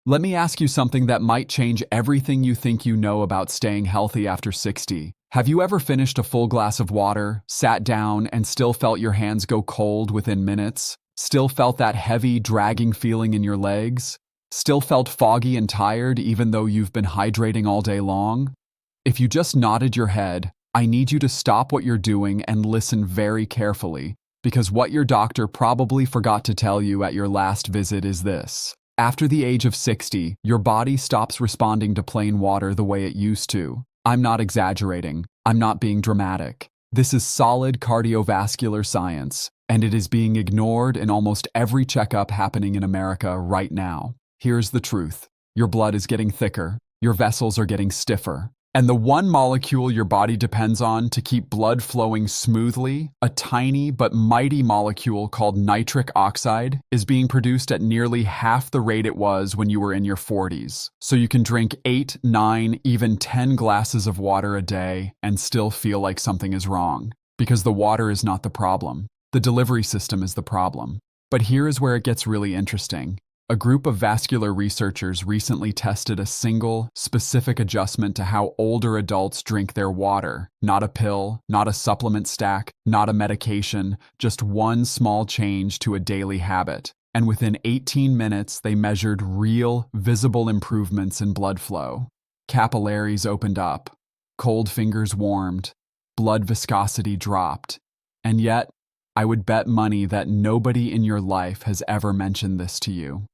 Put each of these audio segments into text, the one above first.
Let me ask you something that might change everything you think you know about staying healthy after 60. Have you ever finished a full glass of water, sat down, and still felt your hands go cold within minutes? Still felt that heavy, dragging feeling in your legs? Still felt foggy and tired even though you've been hydrating all day long? If you just nodded your head, I need you to stop what you're doing and listen very carefully, because what your doctor probably forgot to tell you at your last visit is this. After the age of 60, your body stops responding to plain water the way it used to. I'm not exaggerating. I'm not being dramatic. This is solid cardiovascular science, and it is being ignored in almost every checkup happening in America right now. Here's the truth. Your blood is getting thicker, your vessels are getting stiffer, and the one molecule your body depends on to keep blood flowing smoothly, a tiny but mighty molecule called nitric oxide, is being produced at nearly half the rate it was when you were in your 40s. So you can drink 8, 9, even 10 glasses of water a day and still feel like something is wrong. Because the water is not the problem. The delivery system is the problem. But here is where it gets really interesting. A group of vascular researchers recently tested a single, specific adjustment to how older adults drink their water. Not a pill, not a supplement stack, not a medication, just one small change to a daily habit. And within 18 minutes, they measured real, visible improvements in blood flow. Capillaries opened up, cold fingers warmed, blood viscosity dropped. And yet, I would bet money that nobody in your life has ever mentioned this to you.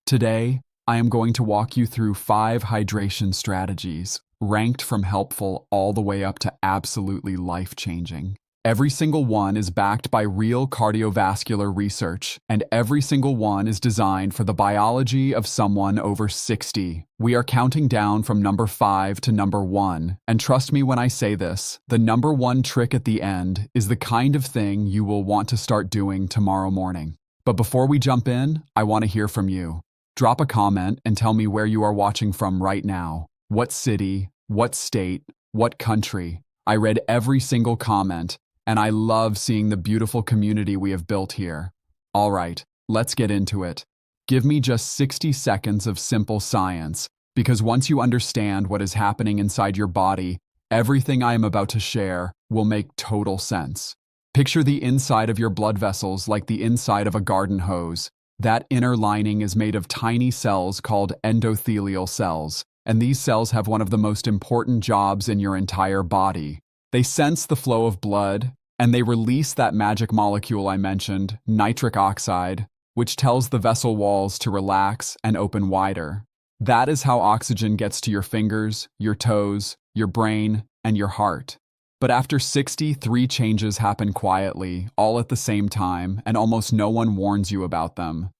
Today, I am going to walk you through 5 hydration strategies, ranked from helpful all the way up to absolutely life-changing. Every single one is backed by real cardiovascular research, and every single one is designed for the biology of someone over 60. We are counting down from number 5 to number 1, and trust me when I say this, the number 1 trick at the end is the kind of thing you will want to start doing tomorrow morning. But before we jump in, I want to hear from you. Drop a comment and tell me where you are watching from right now. What city, what state, what country. I read every single comment, and I love seeing the beautiful community we have built here. All right, let's get into it. Give me just 60 seconds of simple science, because once you understand what is happening inside your body, everything I am about to share will make total sense. Picture the inside of your blood vessels like the inside of a garden hose. That inner lining is made of tiny cells called endothelial cells, and these cells have one of the most important jobs in your entire body. They sense the flow of blood, and they release that magic molecule I mentioned, nitric oxide, which tells the vessel walls to relax and open wider. That is how oxygen gets to your fingers, your toes, your brain, and your heart. But after 60, 3 changes happen quietly, all at the same time, and almost no one warns you about them.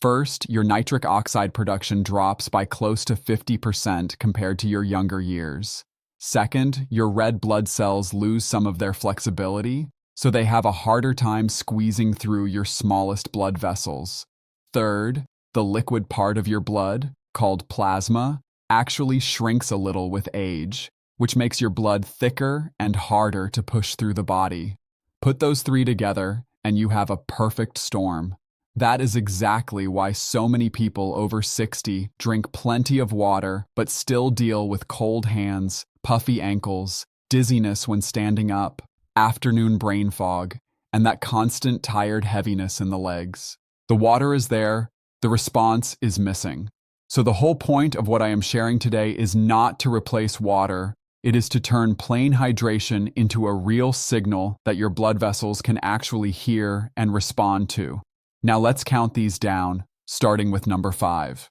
First, your nitric oxide production drops by close to 50% compared to your younger years. Second, your red blood cells lose some of their flexibility, so they have a harder time squeezing through your smallest blood vessels. Third, the liquid part of your blood, called plasma, actually shrinks a little with age, which makes your blood thicker and harder to push through the body. Put those 3 together, and you have a perfect storm. That is exactly why so many people over 60 drink plenty of water but still deal with cold hands, puffy ankles, dizziness when standing up, afternoon brain fog, and that constant tired heaviness in the legs. The water is there, the response is missing. So the whole point of what I am sharing today is not to replace water. It is to turn plain hydration into a real signal that your blood vessels can actually hear and respond to. Now let's count these down, starting with number 5.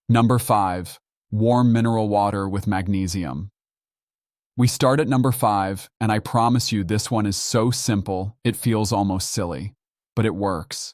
Number 5, warm mineral water with magnesium. We start at number 5, and I promise you this one is so simple, it feels almost silly. But it works.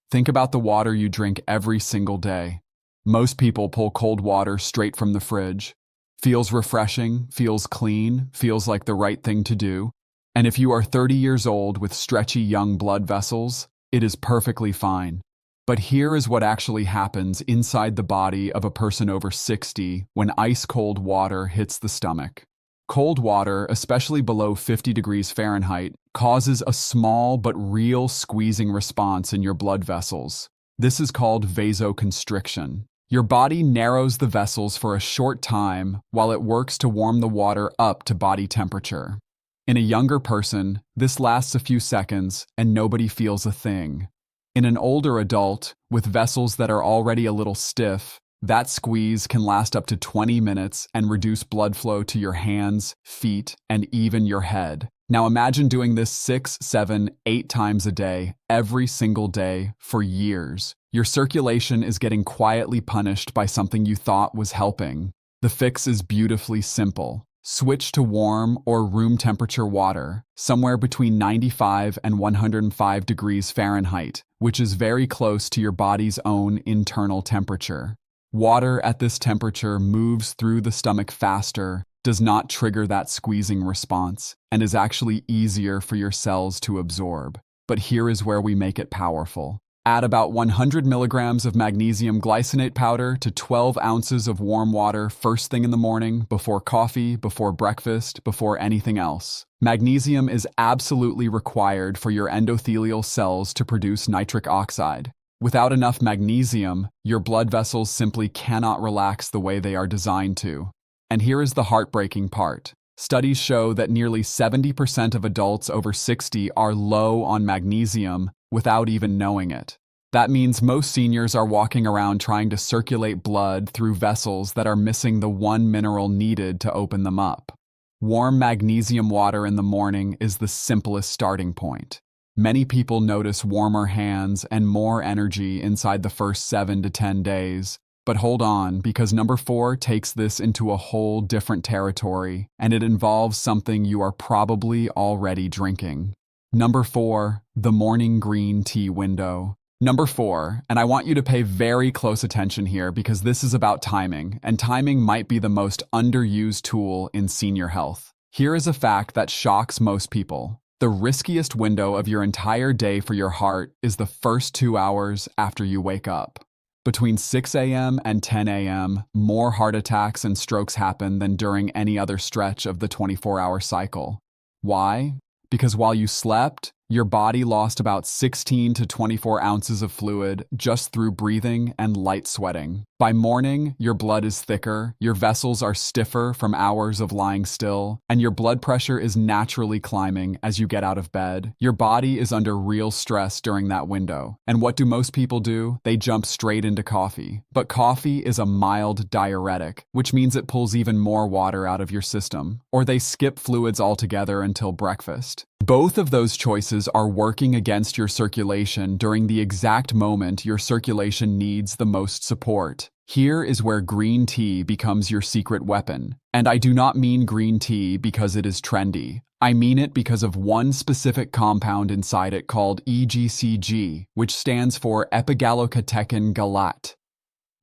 Think about the water you drink every single day. Most people pull cold water straight from the fridge. Feels refreshing, feels clean, feels like the right thing to do. And if you are 30 years old with stretchy young blood vessels, it is perfectly fine. But here is what actually happens inside the body of a person over 60 when ice-cold water hits the stomach. Cold water, especially below 50 degrees Fahrenheit, causes a small but real squeezing response in your blood vessels. This is called vasoconstriction. Your body narrows the vessels for a short time while it works to warm the water up to body temperature. In a younger person, this lasts a few seconds and nobody feels a thing. In an older adult, with vessels that are already a little stiff, that squeeze can last up to 20 minutes and reduce blood flow to your hands, feet, and even your head. Now imagine doing this 6, 7, 8 times a day, every single day, for years. Your circulation is getting quietly punished by something you thought was helping. The fix is beautifully simple. Switch to warm or room temperature water, somewhere between 95 and 105 degrees Fahrenheit, which is very close to your body's own internal temperature. Water at this temperature moves through the stomach faster, does not trigger that squeezing response, and is actually easier for your cells to absorb. But here is where we make it powerful. Add about 100 milligrams of magnesium glycinate powder to 12 ounces of warm water first thing in the morning, before coffee, before breakfast, before anything else. Magnesium is absolutely required for your endothelial cells to produce nitric oxide. Without enough magnesium, your blood vessels simply cannot relax the way they are designed to. And here is the heartbreaking part. Studies show that nearly 70% of adults over 60 are low on magnesium without even knowing it. That means most seniors are walking around trying to circulate blood through vessels that are missing the one mineral needed to open them up. Warm magnesium water in the morning is the simplest starting point. Many people notice warmer hands and more energy inside the first 7 to 10 days. But hold on, because number 4 takes this into a whole different territory, and it involves something you are probably already drinking. Number 4, the morning green tea window. Number 4, and I want you to pay very close attention here because this is about timing, and timing might be the most underused tool in senior health. Here is a fact that shocks most people. The riskiest window of your entire day for your heart is the first 2 hours after you wake up. Between 6 a.m. and 10 a.m., more heart attacks and strokes happen than during any other stretch of the 24-hour cycle. Why? Because while you slept, your body lost about 16 to 24 ounces of fluid just through breathing and light sweating. By morning, your blood is thicker, your vessels are stiffer from hours of lying still, and your blood pressure is naturally climbing as you get out of bed. Your body is under real stress during that window. And what do most people do? They jump straight into coffee. But coffee is a mild diuretic, which means it pulls even more water out of your system. Or they skip fluids altogether until breakfast. Both of those choices are working against your circulation during the exact moment your circulation needs the most support. Here is where green tea becomes your secret weapon. And I do not mean green tea because it is trendy. I mean it because of one specific compound inside it called EGCG, which stands for epigallocatechin galat.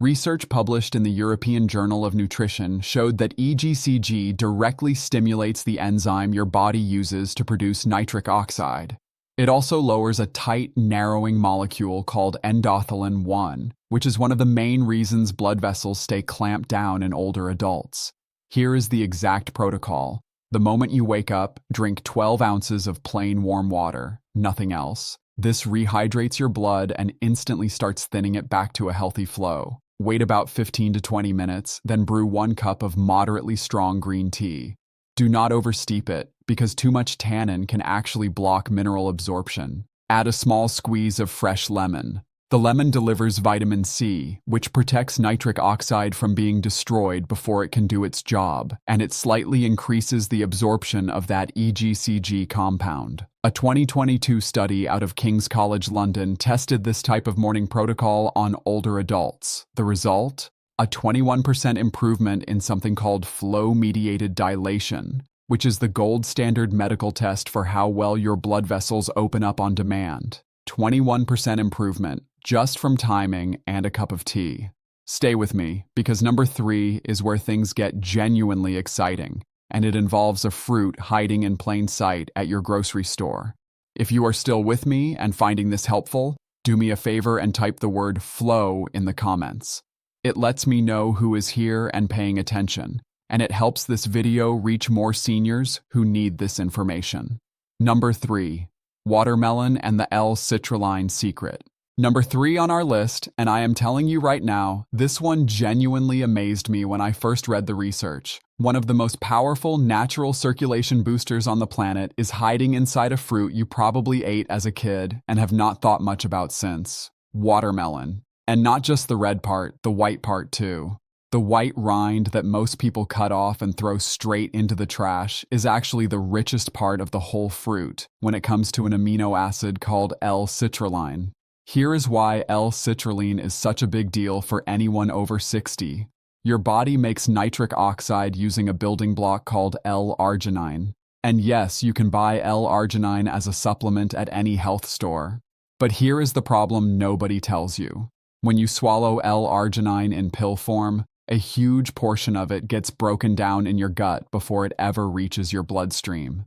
Research published in the European Journal of Nutrition showed that EGCG directly stimulates the enzyme your body uses to produce nitric oxide. It also lowers a tight, narrowing molecule called endothelin-1, which is one of the main reasons blood vessels stay clamped down in older adults. Here is the exact protocol. The moment you wake up, drink 12 ounces of plain warm water, nothing else. This rehydrates your blood and instantly starts thinning it back to a healthy flow. Wait about 15 to 20 minutes, then brew 1 cup of moderately strong green tea. Do not oversteep it, because too much tannin can actually block mineral absorption. Add a small squeeze of fresh lemon. The lemon delivers vitamin C, which protects nitric oxide from being destroyed before it can do its job, and it slightly increases the absorption of that EGCG compound. A 2022 study out of King's College London tested this type of morning protocol on older adults. The result? A 21% improvement in something called flow-mediated dilation, which is the gold standard medical test for how well your blood vessels open up on demand. 21% improvement, just from timing and a cup of tea. Stay with me, because number 3 is where things get genuinely exciting, and it involves a fruit hiding in plain sight at your grocery store. If you are still with me and finding this helpful, do me a favor and type the word flow in the comments. It lets me know who is here and paying attention, and it helps this video reach more seniors who need this information. Number 3. Watermelon and the L-citrulline secret. Number 3 on our list, and I am telling you right now, this one genuinely amazed me when I first read the research. One of the most powerful natural circulation boosters on the planet is hiding inside a fruit you probably ate as a kid and have not thought much about since. Watermelon. And not just the red part, the white part too. The white rind that most people cut off and throw straight into the trash is actually the richest part of the whole fruit when it comes to an amino acid called L-citrulline. Here is why L-citrulline is such a big deal for anyone over 60. Your body makes nitric oxide using a building block called L-arginine. And yes, you can buy L-arginine as a supplement at any health store. But here is the problem nobody tells you. When you swallow L-arginine in pill form, a huge portion of it gets broken down in your gut before it ever reaches your bloodstream.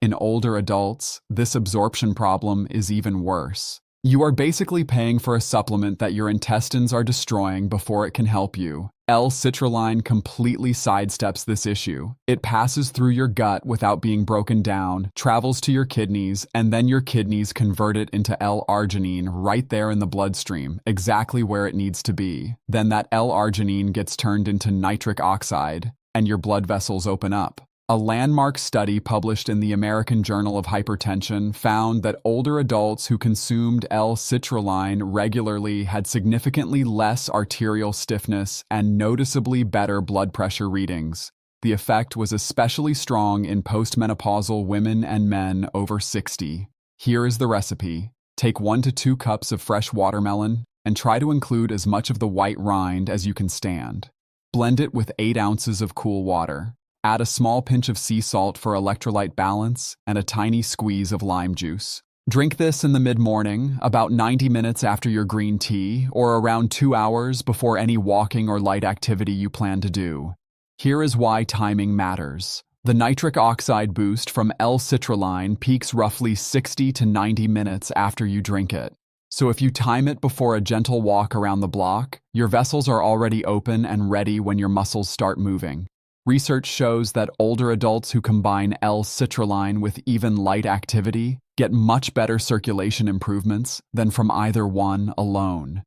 In older adults, this absorption problem is even worse. You are basically paying for a supplement that your intestines are destroying before it can help you. L-citrulline completely sidesteps this issue. It passes through your gut without being broken down, travels to your kidneys, and then your kidneys convert it into L-arginine right there in the bloodstream, exactly where it needs to be. Then that L-arginine gets turned into nitric oxide, and your blood vessels open up. A landmark study published in the American Journal of Hypertension found that older adults who consumed L-citrulline regularly had significantly less arterial stiffness and noticeably better blood pressure readings. The effect was especially strong in postmenopausal women and men over 60. Here is the recipe. Take 1 to 2 cups of fresh watermelon and try to include as much of the white rind as you can stand. Blend it with 8 ounces of cool water. Add a small pinch of sea salt for electrolyte balance and a tiny squeeze of lime juice. Drink this in the mid-morning, about 90 minutes after your green tea, or around 2 hours before any walking or light activity you plan to do. Here is why timing matters. The nitric oxide boost from L-citrulline peaks roughly 60 to 90 minutes after you drink it. So if you time it before a gentle walk around the block, your vessels are already open and ready when your muscles start moving. Research shows that older adults who combine L-citrulline with even light activity get much better circulation improvements than from either one alone.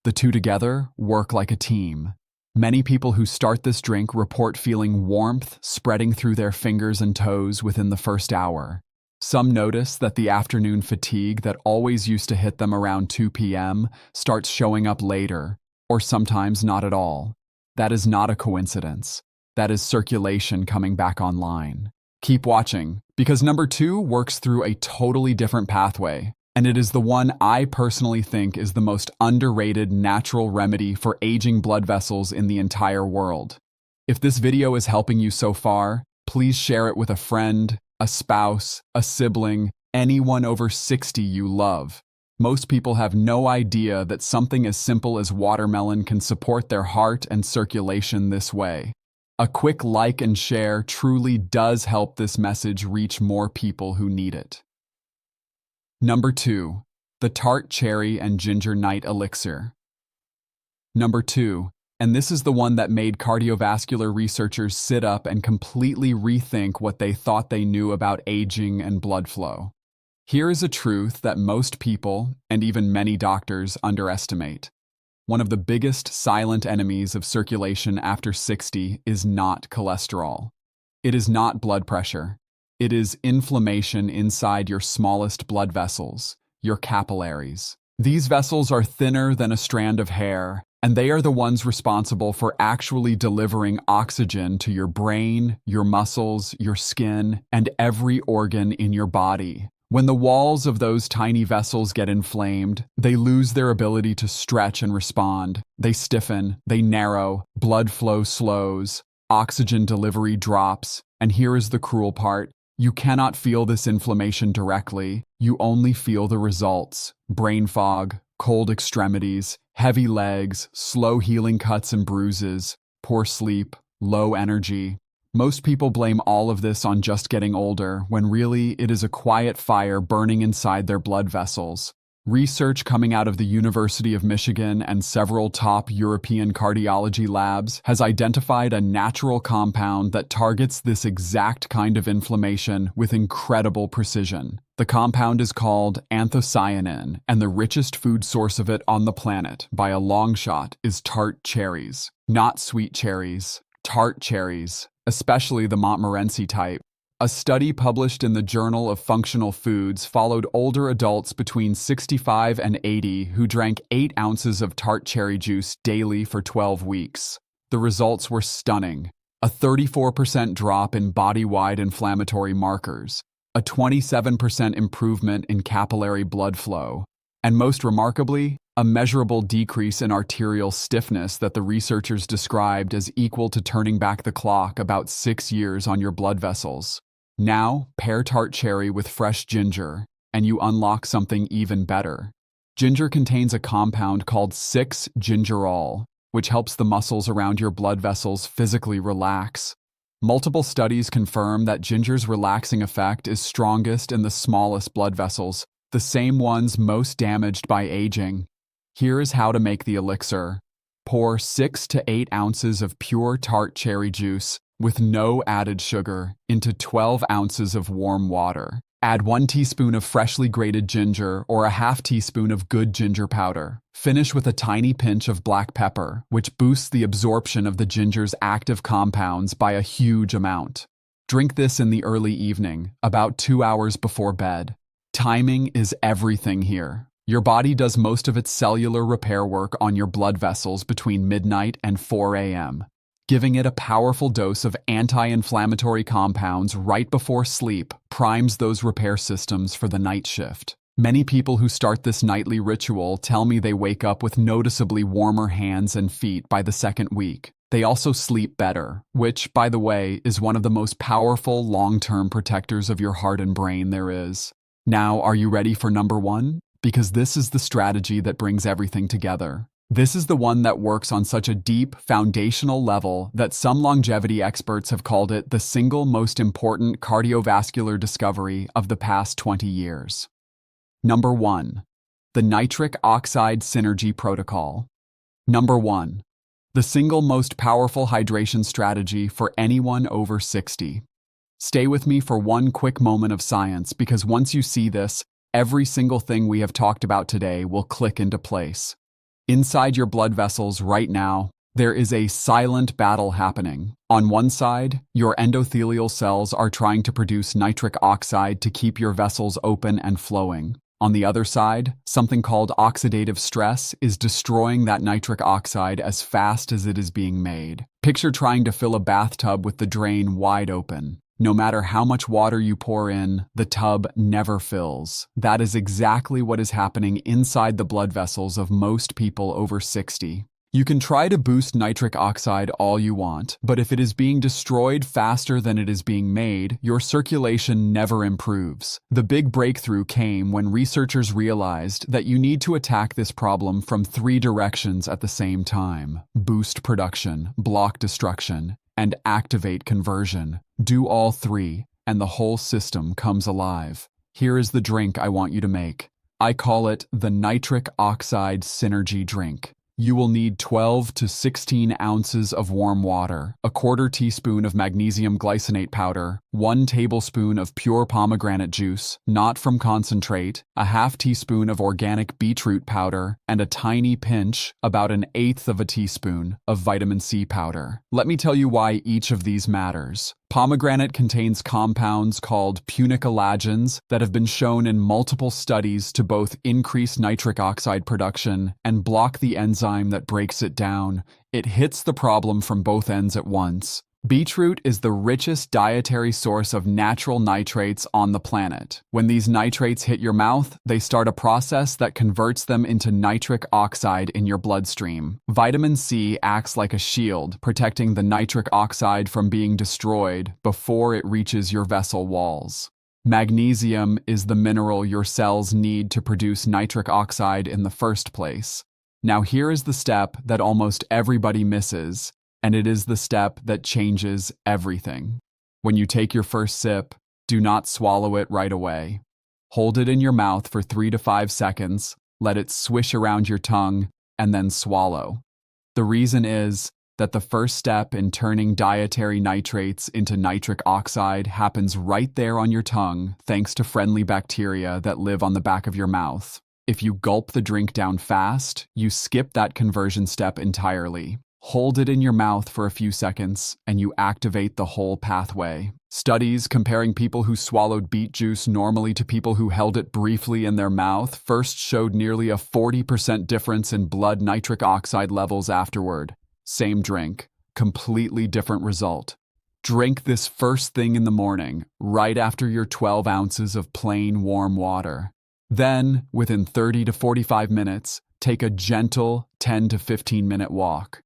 The two together work like a team. Many people who start this drink report feeling warmth spreading through their fingers and toes within the first hour. Some notice that the afternoon fatigue that always used to hit them around 2 p.m. starts showing up later, or sometimes not at all. That is not a coincidence. That is circulation coming back online. Keep watching, because number 2 works through a totally different pathway, and it is the one I personally think is the most underrated natural remedy for aging blood vessels in the entire world. If this video is helping you so far, please share it with a friend, a spouse, a sibling, anyone over 60 you love. Most people have no idea that something as simple as watermelon can support their heart and circulation this way. A quick like and share truly does help this message reach more people who need it. Number 2, the tart cherry and ginger night elixir. Number 2, and this is the one that made cardiovascular researchers sit up and completely rethink what they thought they knew about aging and blood flow. Here is a truth that most people, and even many doctors, underestimate. One of the biggest silent enemies of circulation after 60 is not cholesterol. It is not blood pressure. It is inflammation inside your smallest blood vessels, your capillaries. These vessels are thinner than a strand of hair, and they are the ones responsible for actually delivering oxygen to your brain, your muscles, your skin, and every organ in your body. When the walls of those tiny vessels get inflamed, they lose their ability to stretch and respond. They stiffen, they narrow, blood flow slows, oxygen delivery drops, and here is the cruel part. You cannot feel this inflammation directly. You only feel the results: brain fog, cold extremities, heavy legs, slow healing cuts and bruises, poor sleep, low energy. Most people blame all of this on just getting older, when really it is a quiet fire burning inside their blood vessels. Research coming out of the University of Michigan and several top European cardiology labs has identified a natural compound that targets this exact kind of inflammation with incredible precision. The compound is called anthocyanin, and the richest food source of it on the planet, by a long shot, is tart cherries. Not sweet cherries, tart cherries, especially the Montmorency type. A study published in the Journal of Functional Foods followed older adults between 65 and 80 who drank 8 ounces of tart cherry juice daily for 12 weeks. The results were stunning. A 34% drop in body-wide inflammatory markers, a 27% improvement in capillary blood flow, and most remarkably, a measurable decrease in arterial stiffness that the researchers described as equal to turning back the clock about 6 years on your blood vessels. Now, pair tart cherry with fresh ginger, and you unlock something even better. Ginger contains a compound called 6-gingerol, which helps the muscles around your blood vessels physically relax. Multiple studies confirm that ginger's relaxing effect is strongest in the smallest blood vessels, the same ones most damaged by aging. Here is how to make the elixir. Pour 6 to 8 ounces of pure tart cherry juice, with no added sugar, into 12 ounces of warm water. Add 1 teaspoon of freshly grated ginger or a half teaspoon of good ginger powder. Finish with a tiny pinch of black pepper, which boosts the absorption of the ginger's active compounds by a huge amount. Drink this in the early evening, about 2 hours before bed. Timing is everything here. Your body does most of its cellular repair work on your blood vessels between midnight and 4 a.m. Giving it a powerful dose of anti-inflammatory compounds right before sleep primes those repair systems for the night shift. Many people who start this nightly ritual tell me they wake up with noticeably warmer hands and feet by the second week. They also sleep better, which, by the way, is one of the most powerful long-term protectors of your heart and brain there is. Now, are you ready for number 1? Because this is the strategy that brings everything together. This is the one that works on such a deep, foundational level that some longevity experts have called it the single most important cardiovascular discovery of the past 20 years. Number 1. The nitric oxide synergy protocol. Number 1. The single most powerful hydration strategy for anyone over 60. Stay with me for one quick moment of science, because once you see this, every single thing we have talked about today will click into place. Inside your blood vessels right now, there is a silent battle happening. On one side, your endothelial cells are trying to produce nitric oxide to keep your vessels open and flowing. On the other side, something called oxidative stress is destroying that nitric oxide as fast as it is being made. Picture trying to fill a bathtub with the drain wide open. No matter how much water you pour in, the tub never fills. That is exactly what is happening inside the blood vessels of most people over 60. You can try to boost nitric oxide all you want, but if it is being destroyed faster than it is being made, your circulation never improves. The big breakthrough came when researchers realized that you need to attack this problem from 3 directions at the same time: boost production, block destruction, and activate conversion. Do all 3, and the whole system comes alive. Here is the drink I want you to make. I call it the nitric oxide synergy drink. You will need 12 to 16 ounces of warm water, a quarter teaspoon of magnesium glycinate powder, 1 tablespoon of pure pomegranate juice, not from concentrate, a half teaspoon of organic beetroot powder, and a tiny pinch, about 1/8 of a teaspoon, of vitamin C powder. Let me tell you why each of these matters. Pomegranate contains compounds called punicolagens that have been shown in multiple studies to both increase nitric oxide production and block the enzyme that breaks it down. It hits the problem from both ends at once. Beetroot is the richest dietary source of natural nitrates on the planet. When these nitrates hit your mouth, they start a process that converts them into nitric oxide in your bloodstream. Vitamin C acts like a shield, protecting the nitric oxide from being destroyed before it reaches your vessel walls. Magnesium is the mineral your cells need to produce nitric oxide in the first place. Now here is the step that almost everybody misses, and it is the step that changes everything. When you take your first sip, do not swallow it right away. Hold it in your mouth for 3 to 5 seconds, let it swish around your tongue, and then swallow. The reason is that the first step in turning dietary nitrates into nitric oxide happens right there on your tongue thanks to friendly bacteria that live on the back of your mouth. If you gulp the drink down fast, you skip that conversion step entirely. Hold it in your mouth for a few seconds, and you activate the whole pathway. Studies comparing people who swallowed beet juice normally to people who held it briefly in their mouth first showed nearly a 40% difference in blood nitric oxide levels afterward. Same drink, completely different result. Drink this first thing in the morning, right after your 12 ounces of plain warm water. Then, within 30 to 45 minutes, take a gentle 10 to 15-minute walk.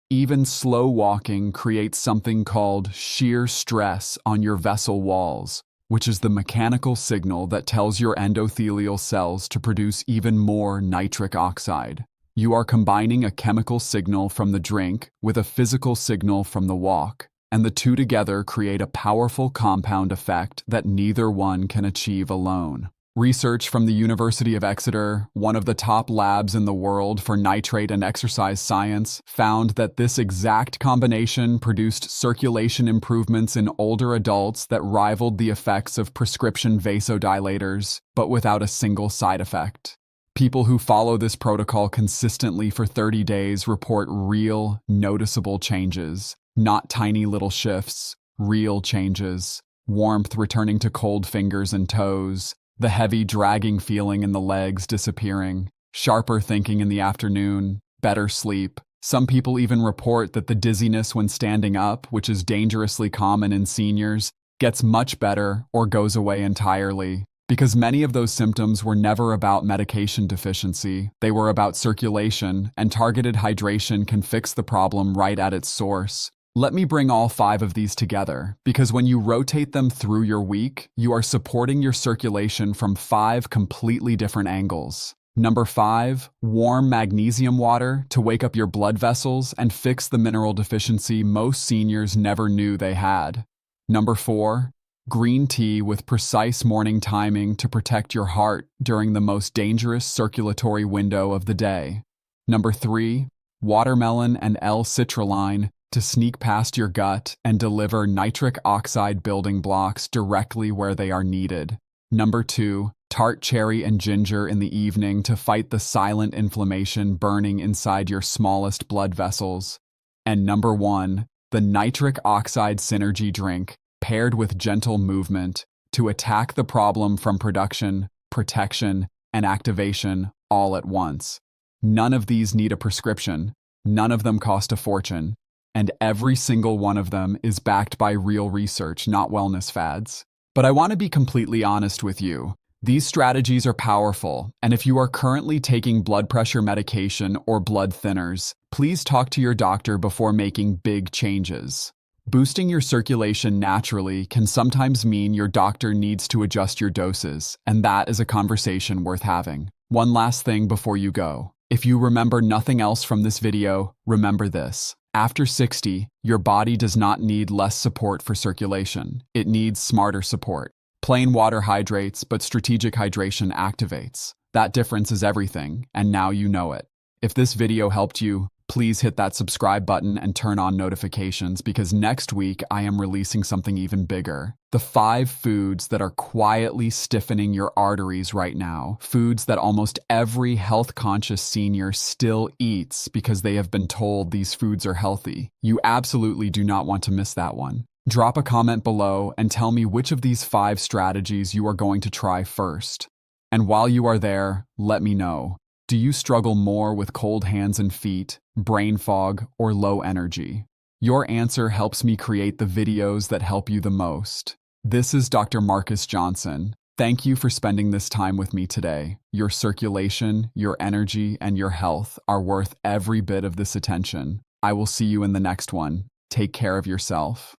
Even slow walking creates something called shear stress on your vessel walls, which is the mechanical signal that tells your endothelial cells to produce even more nitric oxide. You are combining a chemical signal from the drink with a physical signal from the walk, and the two together create a powerful compound effect that neither one can achieve alone. Research from the University of Exeter, one of the top labs in the world for nitrate and exercise science, found that this exact combination produced circulation improvements in older adults that rivaled the effects of prescription vasodilators, but without a single side effect. People who follow this protocol consistently for 30 days report real, noticeable changes, not tiny little shifts, real changes. Warmth returning to cold fingers and toes, the heavy dragging feeling in the legs disappearing, sharper thinking in the afternoon, better sleep. Some people even report that the dizziness when standing up, which is dangerously common in seniors, gets much better or goes away entirely. Because many of those symptoms were never about medication deficiency, they were about circulation, and targeted hydration can fix the problem right at its source. Let me bring all 5 of these together, because when you rotate them through your week, you are supporting your circulation from 5 completely different angles. Number 5, warm magnesium water to wake up your blood vessels and fix the mineral deficiency most seniors never knew they had. Number 4, green tea with precise morning timing to protect your heart during the most dangerous circulatory window of the day. Number 3, watermelon and L-citrulline to sneak past your gut and deliver nitric oxide building blocks directly where they are needed. Number 2, tart cherry and ginger in the evening to fight the silent inflammation burning inside your smallest blood vessels. And number 1, the nitric oxide synergy drink, paired with gentle movement, to attack the problem from production, protection, and activation all at once. None of these need a prescription, none of them cost a fortune, and every single one of them is backed by real research, not wellness fads. But I want to be completely honest with you. These strategies are powerful, and if you are currently taking blood pressure medication or blood thinners, please talk to your doctor before making big changes. Boosting your circulation naturally can sometimes mean your doctor needs to adjust your doses, and that is a conversation worth having. One last thing before you go. If you remember nothing else from this video, remember this. After 60, your body does not need less support for circulation. It needs smarter support. Plain water hydrates, but strategic hydration activates. That difference is everything, and now you know it. If this video helped you, please hit that subscribe button and turn on notifications, because next week I am releasing something even bigger. The 5 foods that are quietly stiffening your arteries right now. Foods that almost every health-conscious senior still eats because they have been told these foods are healthy. You absolutely do not want to miss that one. Drop a comment below and tell me which of these 5 strategies you are going to try first. And while you are there, let me know. Do you struggle more with cold hands and feet, brain fog, or low energy? Your answer helps me create the videos that help you the most. This is Dr. Marcus Johnson. Thank you for spending this time with me today. Your circulation, your energy, and your health are worth every bit of this attention. I will see you in the next one. Take care of yourself.